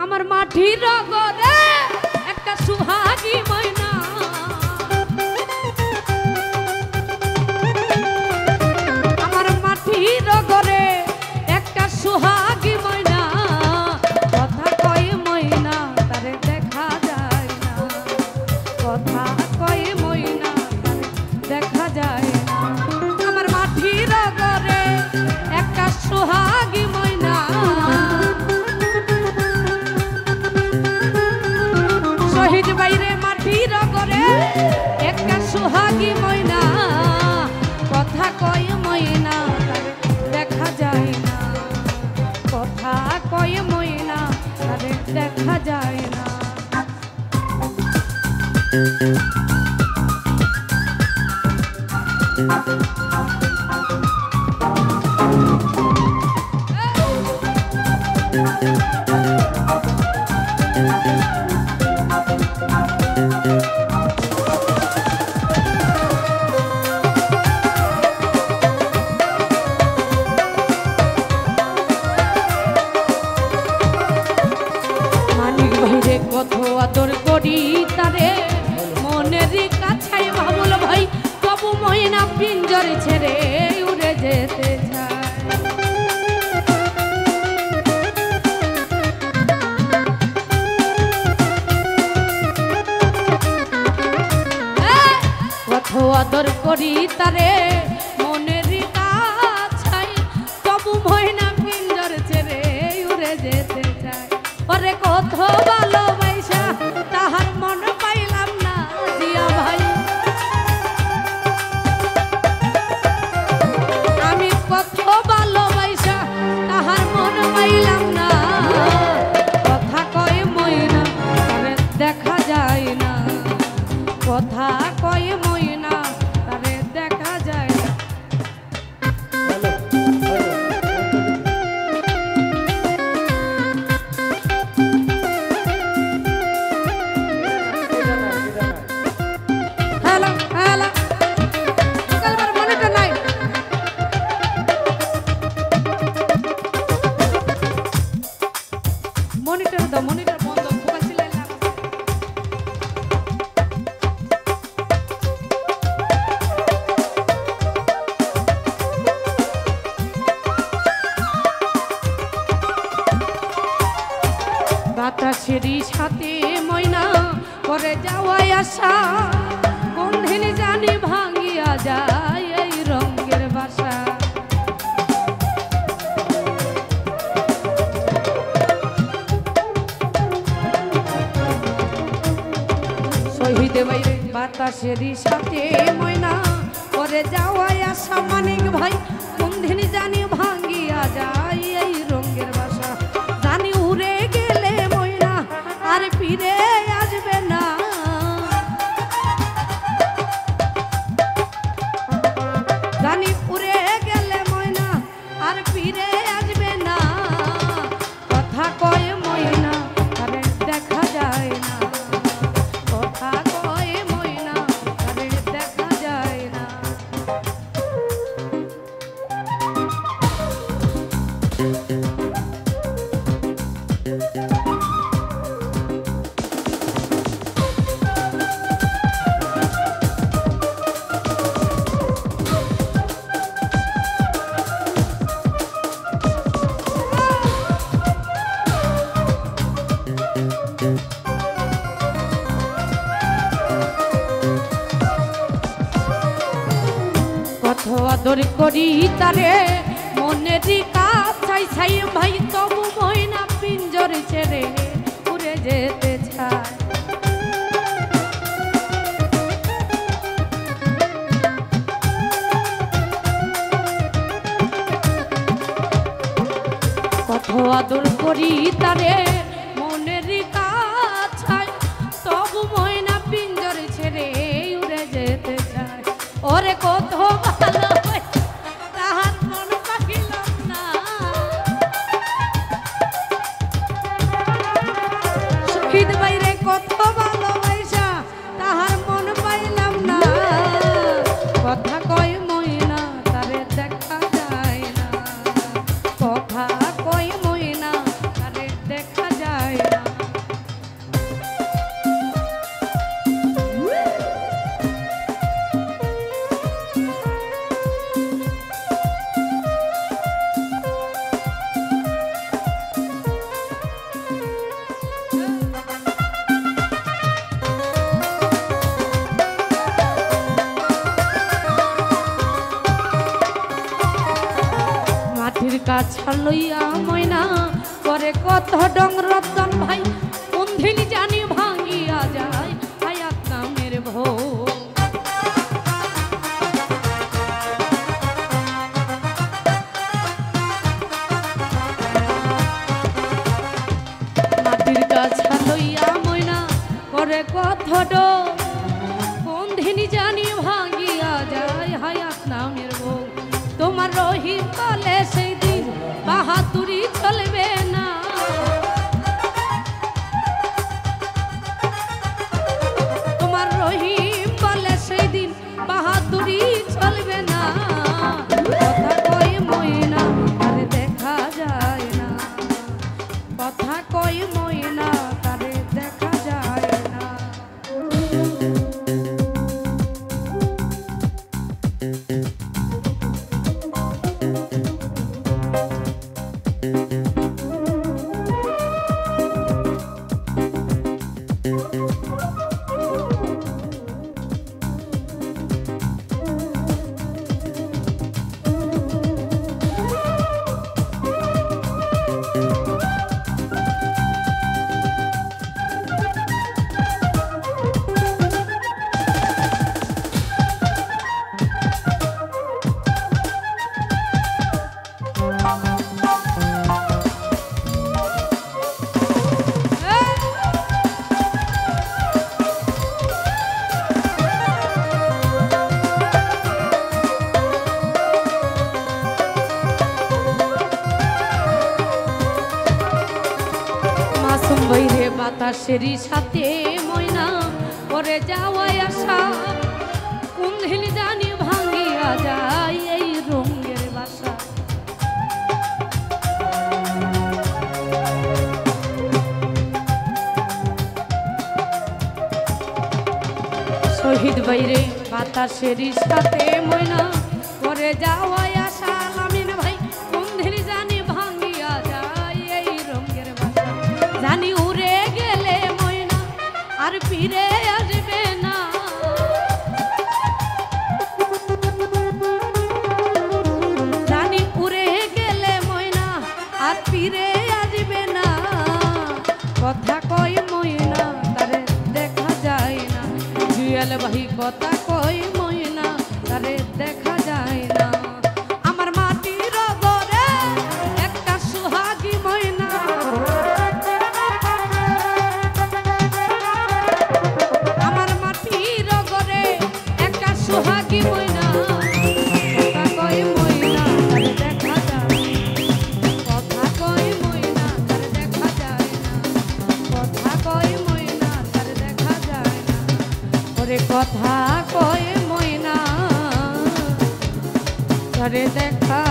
আমার মাটির ঘরে একটা সুহাগী ময়না, আমার মাটির ঘরে একটা সুহাগী ময়না, কথা কয় ময়না তারে দেখা যায় না, কথা কয় ময়না তারে দেখা যায় না। আমার মাটির ঘরে একটা সুহাগী ময়না, শহীদ বাইরে মাটির ঘরে একটা সুহাগী ময়না, কথা কয় ময়না তারে দেখা যায় না, কথা কয় ময়না তারে দেখা যায় না। কত আদর করি তারে মনের কাছাই বাবুল ভাই, তবু ময়না পিঞ্জর ছেড়ে উড়ে যেতে চায়। কত আদর করি তারে মনের কাছাই, তবু ময়না পিঞ্জর ছেড়ে উড়ে যেতে চায়। ওরে কত ভালোবাসা তাহার মন পাইলাম না জিয়া ভাই, আমি কত ভালোবাসা তাহার মন পাইলাম না, কথা কয় ময়না তারে দেখা যায় না, কথা কয় ময়না তারে দেখা যায় না। মনিটর দাও, মনিটর বন্ধ, মোবাইল সিলাই না। বাতাসেরই সাথে ময়না করে যাওয়ায় আশা, কোন দিন জানি ভাঙিয়া যায় এই রঙের বাসা। শহীদ বাইরে বাতাসেরই সাথে ময়না করে যাওয়ায় আশা, মানিক ভাই কোন দিন জানি ভাঙিয়া যায় এই রঙের বাসা। জানি উড়ে গেলে ময়না আর ফিরে আসবে না, জানি উড়ে গেলে ময়না আর ফিরে আসবে না, কথা কয় ময়না তারে দেখা যায় না, কথা কয় ময়না তারে দেখা যায় না। কত আদর করি তারে মনের কাছাই ছাই ভাই, তবু ময়না পিঞ্জর ছেড়ে উড়ে যেতে চায়। কত আদর করি তারে মনের কাছাই, তবু ময়না পিঞ্জর ছেড়ে উড়ে যেতে চায়। ওরে কত ভালো তাহার মন পাইলাম না, শহীদ বাইরে কত ভালোবাসা তাহার মন পাইলাম না, কথা কয় ময়না তারে দেখা যায় না, কথা কয় ময়না তারে দেখা যায় না। গাছা লইয়া ময়না করে কত ডং রতন ভাই কোন দিন জানি ভাঙ্গিয়া যায় হায়াত নামের ভোগ। মাটির গাছা লইয়া ময়না করে কত ডং কোন দিন জানি ভাঙ্গিয়া যায় হায়াত নামের ভোগ। তোমার রহিম বলে সেই দিন বাহাদুরি চলবে না, তোমার রহিম বলে সেই দিন বাহাদুরি চলবে না। কথা কই ময়না তারে দেখা যায় না, কথা কই ময়না তারে দেখা যায় না। বাতাসেরই সাথে ময়না করে যাওয়াই আসা কোন দিন জানি ভাঙ্গিয়া যায় এই রঙের বাসা। শহীদ বাইরে বাতাসেরই সাথে ময়না করে যাওয়াই আসা লামিন ভাই কোন দিন জানি ভাঙ্গিয়া যায় এই রঙের বাসা। জানি উড়ে গেলে ময়না আর ফিরে আসবে না, জানি উড়ে গেলে ময়না আর ফিরে আসবে না। কথা কই ময়না তারে দেখা যায় না, জুয়েল ভাই কথা কই ময়না তারে দেখা যায় না। আমার মাটির ঘরে একটা সুহাগী ময়না, আমার মাটির ঘরে একটা সুহাগী ময়না। কথা কই ময়না তারে দেখা যায়, কথা কই ময়না তারে দেখা যায় না, কথা কই ময়না তারে দেখা যায় না। ওরে কথা কই ময়না তারে দেখা